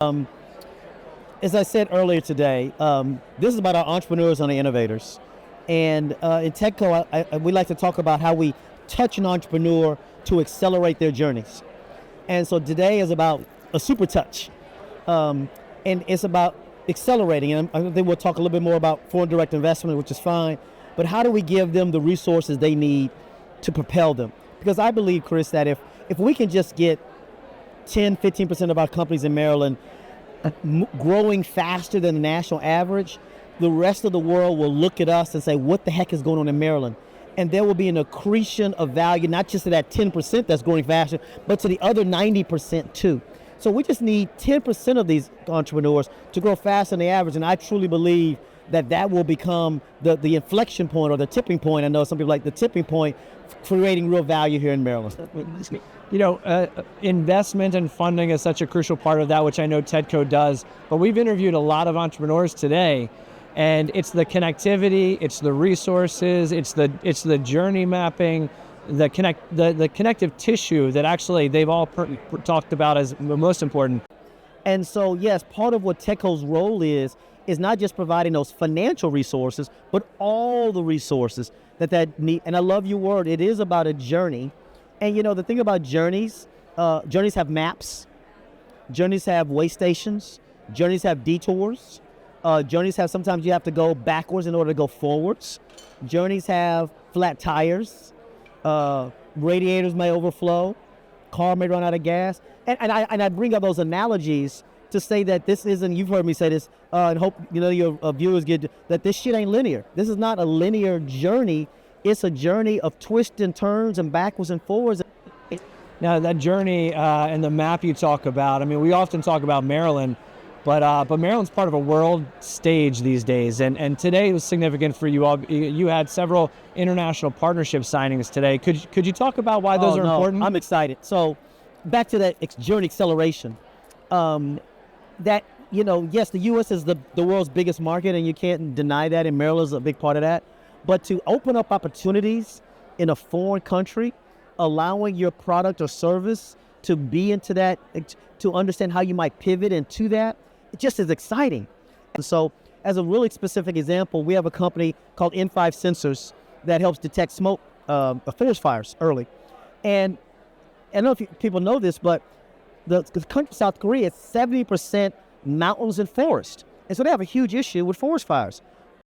As I said earlier today, this is about our entrepreneurs and the innovators. And in TechCo, we like to talk about how we touch an entrepreneur to accelerate their journeys. And so today is about a super touch. And it's about accelerating. And I think we'll talk a little bit more about foreign direct investment, which is fine. But how do we give them the resources they need to propel them? Because I believe, Chris, that if we can just get 10, 15% of our companies in Maryland growing faster than the national average, the rest of the world will look at us and say, what the heck is going on in Maryland? And there will be an accretion of value, not just to that 10% that's growing faster, but to the other 90% too. So we just need 10% of these entrepreneurs to grow faster than the average. And I truly believe that will become the inflection point or the tipping point. I know some people like the tipping point for creating real value here in Maryland. Investment and funding is such a crucial part of that, which I know TEDCO does. But we've interviewed a lot of entrepreneurs today, and it's the connectivity, it's the resources, it's the journey mapping, the connective tissue that actually they've all talked about as the most important. And so, yes, part of what TEDCO's role is not just providing those financial resources, but all the resources that need. And I love your word. It is about a journey. And the thing about journeys, journeys have maps, journeys have way stations, journeys have detours, journeys have, sometimes you have to go backwards in order to go forwards. Journeys have flat tires, radiators may overflow, car may run out of gas. And I bring up those analogies to say that this isn't, you've heard me say this, and hope your viewers get that this shit ain't linear. This is not a linear journey. It's a journey of twists and turns and backwards and forwards. Now that journey and the map you talk about, I mean, we often talk about Maryland, but Maryland's part of a world stage these days. And today was significant for you all. You had several international partnership signings today. Could you talk about why those are important? I'm excited. So back to that journey acceleration. Yes, the U.S. is the world's biggest market, and you can't deny that, and Maryland's a big part of that. But to open up opportunities in a foreign country, allowing your product or service to be into that, to understand how you might pivot into that, it just is exciting. And so as a really specific example, we have a company called N5 Sensors that helps detect smoke, forest fires early. And I don't know if people know this, but the country, South Korea, is 70% mountains and forest. And so they have a huge issue with forest fires.